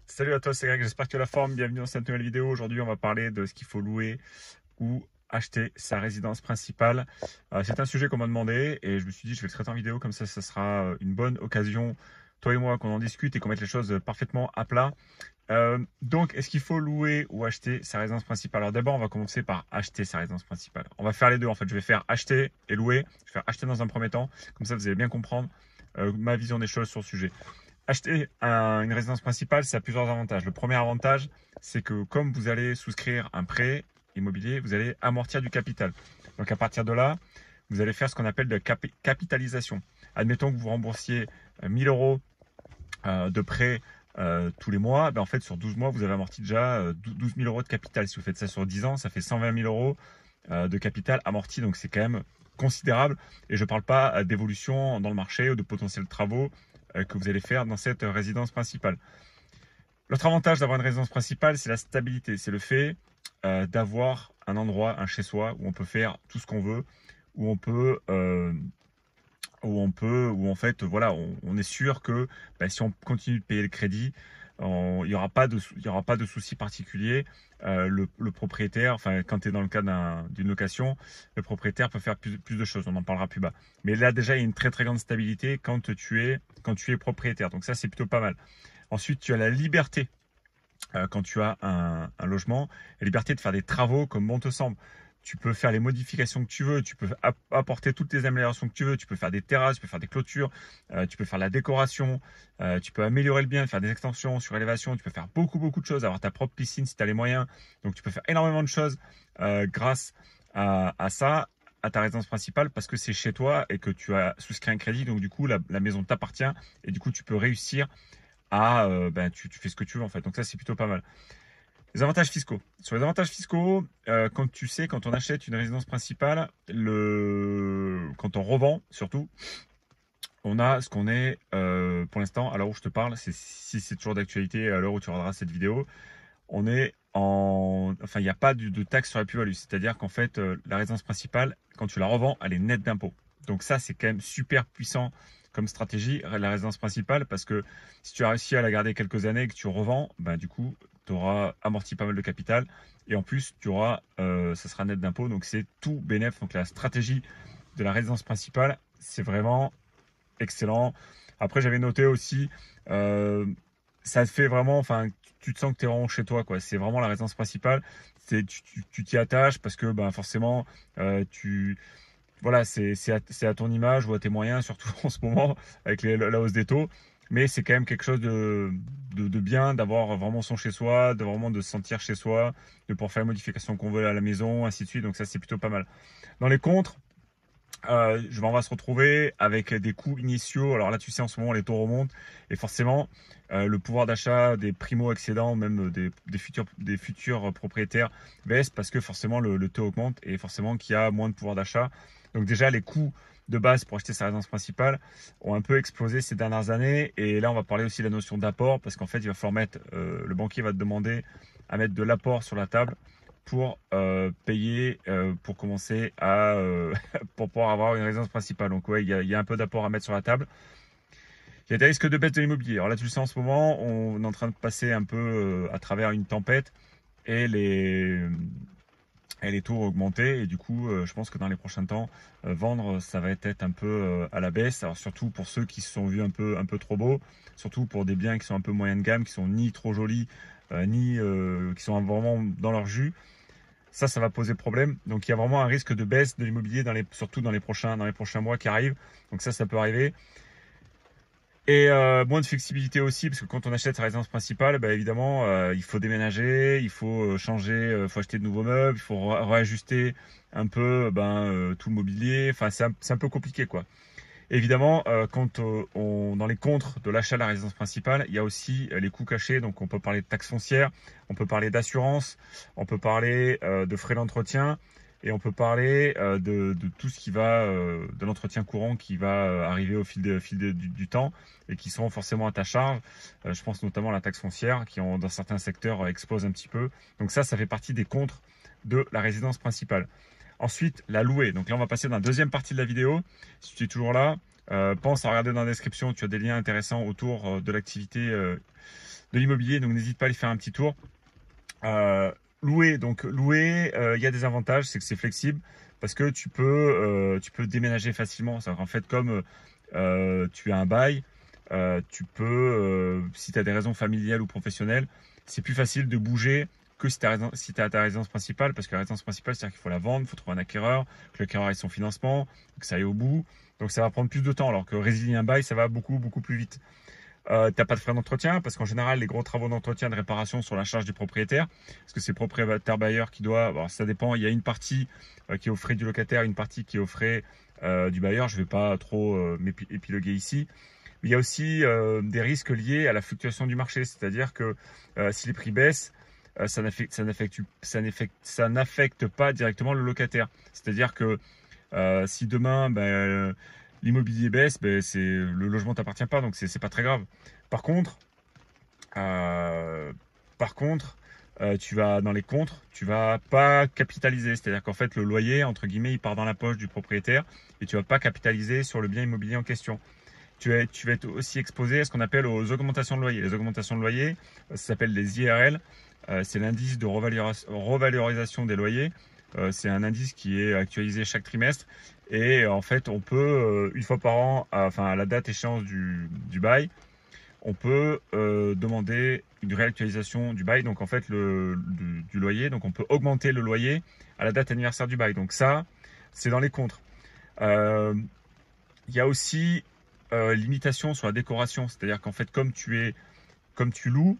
Salut à toi, c'est Greg, j'espère que tu as la forme. Bienvenue dans cette nouvelle vidéo. Aujourd'hui, on va parler de ce qu'il faut louer ou acheter sa résidence principale. C'est un sujet qu'on m'a demandé et je me suis dit je vais le traiter en vidéo, comme ça sera une bonne occasion, toi et moi, qu'on en discute et qu'on mette les choses parfaitement à plat. Donc, est-ce qu'il faut louer ou acheter sa résidence principale? Alors d'abord, on va commencer par acheter sa résidence principale. On va faire les deux en fait. Je vais faire acheter et louer. Je vais faire acheter dans un premier temps, comme ça vous allez bien comprendre ma vision des choses sur le sujet. Acheter une résidence principale, ça a plusieurs avantages. Le premier avantage, c'est que comme vous allez souscrire un prêt immobilier, vous allez amortir du capital. Donc à partir de là, vous allez faire ce qu'on appelle de capitalisation. Admettons que vous remboursiez 1000 euros de prêt tous les mois. En fait, sur 12 mois, vous avez amorti déjà 12 000 euros de capital. Si vous faites ça sur 10 ans, ça fait 120 000 euros de capital amorti. Donc c'est quand même considérable. Et je ne parle pas d'évolution dans le marché ou de potentiels travaux que vous allez faire dans cette résidence principale. L'autre avantage d'avoir une résidence principale, c'est la stabilité. C'est le fait d'avoir un endroit, un chez-soi, où on peut faire tout ce qu'on veut, où on peut, où en fait, voilà, on est sûr que si on continue de payer le crédit, il n'y aura pas de souci particulier. Le propriétaire, enfin, quand tu es dans le cas d'une location, le propriétaire peut faire plus de choses. On en parlera plus bas. Mais là, déjà, il y a une très, très grande stabilité quand tu es propriétaire. Donc ça, c'est plutôt pas mal. Ensuite, tu as la liberté quand tu as un logement, la liberté de faire des travaux comme bon te semble. Tu peux faire les modifications que tu veux, tu peux apporter toutes les améliorations que tu veux, tu peux faire des terrasses, tu peux faire des clôtures, tu peux faire la décoration, tu peux améliorer le bien, faire des extensions, surélévation, tu peux faire beaucoup, beaucoup de choses, avoir ta propre piscine si tu as les moyens. Donc tu peux faire énormément de choses grâce à ça, à ta résidence principale, parce que c'est chez toi et que tu as souscrit un crédit. Donc du coup, la maison t'appartient et du coup, tu peux réussir à tu fais ce que tu veux en fait. Donc ça, c'est plutôt pas mal. Les avantages fiscaux. Sur les avantages fiscaux, quand on achète une résidence principale, quand on revend surtout, on a ce qu'on est pour l'instant, à l'heure où je te parle, si c'est toujours d'actualité à l'heure où tu regarderas cette vidéo, on est enfin, il n'y a pas de taxe sur la plus-value. C'est-à-dire qu'en fait, la résidence principale, quand tu la revends, elle est nette d'impôt. Donc ça, c'est quand même super puissant comme stratégie, la résidence principale, parce que si tu as réussi à la garder quelques années et que tu revends, du coup, tu auras amorti pas mal de capital. Et en plus, ça sera net d'impôt. Donc c'est tout bénéf. Donc la stratégie de la résidence principale, c'est vraiment excellent. Après, j'avais noté aussi, euh, ça te fait vraiment, enfin, tu te sens que tu es vraiment chez toi, quoi. C'est vraiment la résidence principale. Tu t'y attaches parce que, forcément, voilà, c'est à ton image ou à tes moyens, surtout en ce moment avec la hausse des taux. Mais c'est quand même quelque chose de bien d'avoir vraiment son chez soi, de vraiment de se sentir chez soi, de pouvoir faire les modifications qu'on veut à la maison, ainsi de suite. Donc ça, c'est plutôt pas mal. Dans les contres, on va se retrouver avec des coûts initiaux. Alors là, tu sais, en ce moment, les taux remontent et forcément, le pouvoir d'achat des primo-accédants, même des futurs propriétaires, baisse parce que forcément, le taux augmente et forcément qu'il y a moins de pouvoir d'achat. Donc déjà, les coûts de base pour acheter sa résidence principale ont un peu explosé ces dernières années. Et là, on va parler aussi de la notion d'apport parce qu'en fait, il va falloir le banquier va te demander à mettre de l'apport sur la table pour payer, pour commencer pour pouvoir avoir une résidence principale. Donc ouais, il y a un peu d'apport à mettre sur la table. Il y a des risques de baisse de l'immobilier. Alors là, tu le sais, en ce moment, on est en train de passer un peu à travers une tempête et les taux ont augmenté. Et du coup, je pense que dans les prochains temps, vendre, ça va être un peu à la baisse. Alors surtout pour ceux qui se sont vus un peu trop beaux, surtout pour des biens qui sont un peu moyen de gamme, qui sont ni trop jolis, ni qui sont vraiment dans leur jus. Ça va poser problème. Donc il y a vraiment un risque de baisse de l'immobilier surtout dans les prochains mois qui arrivent. Donc ça peut arriver. Et moins de flexibilité aussi, parce que quand on achète sa résidence principale, évidemment, il faut déménager, il faut changer, il faut acheter de nouveaux meubles, il faut réajuster un peu tout le mobilier. Enfin, c'est un peu compliqué, quoi. Évidemment, quand dans les contres de l'achat de la résidence principale, il y a aussi les coûts cachés. Donc, on peut parler de taxes foncières, on peut parler d'assurance, on peut parler de frais d'entretien et on peut parler de tout ce qui va, de l'entretien courant qui va arriver au du temps et qui seront forcément à ta charge. Je pense notamment à la taxe foncière qui, dans certains secteurs, explose un petit peu. Donc ça fait partie des contres de la résidence principale. Ensuite, la louer. Donc là, on va passer dans la deuxième partie de la vidéo. Si tu es toujours là, pense à regarder dans la description. Tu as des liens intéressants autour de l'activité de l'immobilier, donc n'hésite pas à aller faire un petit tour. Louer, il y a des avantages, c'est que c'est flexible parce que tu peux déménager facilement. En fait, comme tu as un bail, tu peux, si tu as des raisons familiales ou professionnelles, c'est plus facile de bouger que si tu as ta résidence principale, parce que la résidence principale, c'est-à-dire qu'il faut la vendre, il faut trouver un acquéreur, que l'acquéreur ait son financement, que ça aille au bout. Donc ça va prendre plus de temps, alors que résilier un bail, ça va beaucoup plus vite. T'as pas de frais d'entretien parce qu'en général les gros travaux d'entretien de réparation sont à la charge du propriétaire parce que c'est le propriétaire bailleur qui doit, alors ça dépend, il y a une partie qui est aux frais du locataire, une partie qui est aux frais du bailleur, je vais pas trop épiloguer ici. Mais il y a aussi des risques liés à la fluctuation du marché, c'est-à-dire que si les prix baissent, ça n'affecte pas directement le locataire, c'est-à-dire que si demain l'immobilier baisse, le logement ne t'appartient pas, donc c'est pas très grave. Par contre, tu vas dans les contres, tu vas pas capitaliser, c'est-à-dire qu'en fait le loyer, entre guillemets, il part dans la poche du propriétaire et tu vas pas capitaliser sur le bien immobilier en question. Tu vas être aussi exposé à ce qu'on appelle aux augmentations de loyer. Les augmentations de loyer, ça s'appelle les IRL, c'est l'indice de revalorisation des loyers. C'est un indice qui est actualisé chaque trimestre et en fait on peut une fois par an, à la date échéance du bail, on peut demander une réactualisation du bail, donc en fait du loyer, donc on peut augmenter le loyer à la date anniversaire du bail. Donc ça, c'est dans les contres. Il y a aussi limitation sur la décoration, c'est-à-dire qu'en fait comme tu loues,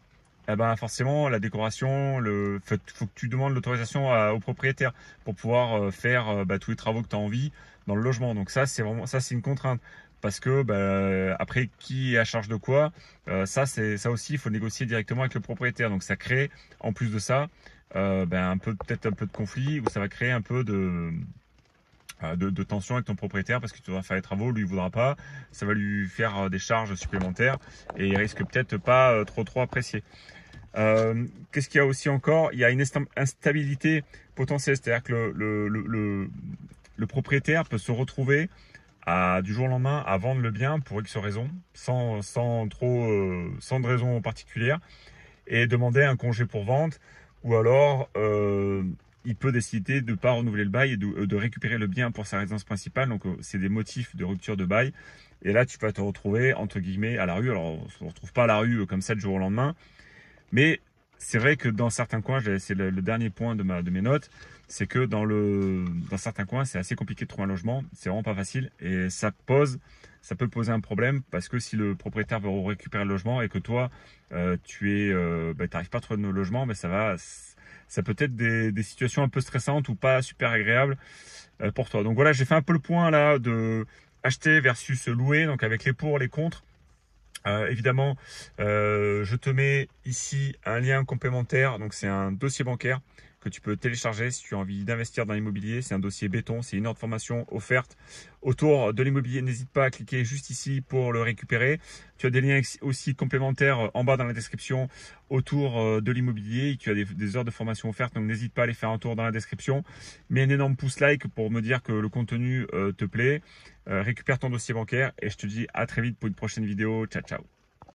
forcément la décoration, faut que tu demandes l'autorisation au propriétaire pour pouvoir faire tous les travaux que tu as envie dans le logement. Donc ça c'est une contrainte parce que après qui est à charge de quoi, ça aussi il faut négocier directement avec le propriétaire. Donc ça crée en plus de ça peut-être un peu de conflit, ou ça va créer un peu de tension avec ton propriétaire parce que tu dois faire les travaux, lui il voudra pas, ça va lui faire des charges supplémentaires et il risque peut-être pas trop apprécier. Qu'est-ce qu'il y a aussi encore? Il y a une instabilité potentielle, c'est-à-dire que le propriétaire peut se retrouver du jour au lendemain à vendre le bien pour X raison, sans de raison particulière, et demander un congé pour vente, ou alors il peut décider de ne pas renouveler le bail et de récupérer le bien pour sa résidence principale. Donc c'est des motifs de rupture de bail. Et là, tu vas te retrouver, entre guillemets, à la rue. Alors, on ne se retrouve pas à la rue comme ça du jour au lendemain. Mais c'est vrai que dans certains coins, c'est le dernier point de mes notes, c'est que dans certains coins, c'est assez compliqué de trouver un logement. C'est vraiment pas facile. Et ça peut poser un problème parce que si le propriétaire veut récupérer le logement et que toi, tu n'arrives pas à trouver de logement, ça peut être des situations un peu stressantes ou pas super agréables pour toi. Donc voilà, j'ai fait un peu le point là de acheter versus louer, donc avec les pour, les contre. Évidemment, je te mets ici un lien complémentaire. Donc c'est un dossier bancaire que tu peux télécharger si tu as envie d'investir dans l'immobilier. C'est un dossier béton, c'est une heure de formation offerte autour de l'immobilier. N'hésite pas à cliquer juste ici pour le récupérer. Tu as des liens aussi complémentaires en bas dans la description autour de l'immobilier. Tu as des heures de formation offertes, donc n'hésite pas à aller faire un tour dans la description. Mets un énorme pouce like pour me dire que le contenu te plaît. Récupère ton dossier bancaire et je te dis à très vite pour une prochaine vidéo. Ciao, ciao.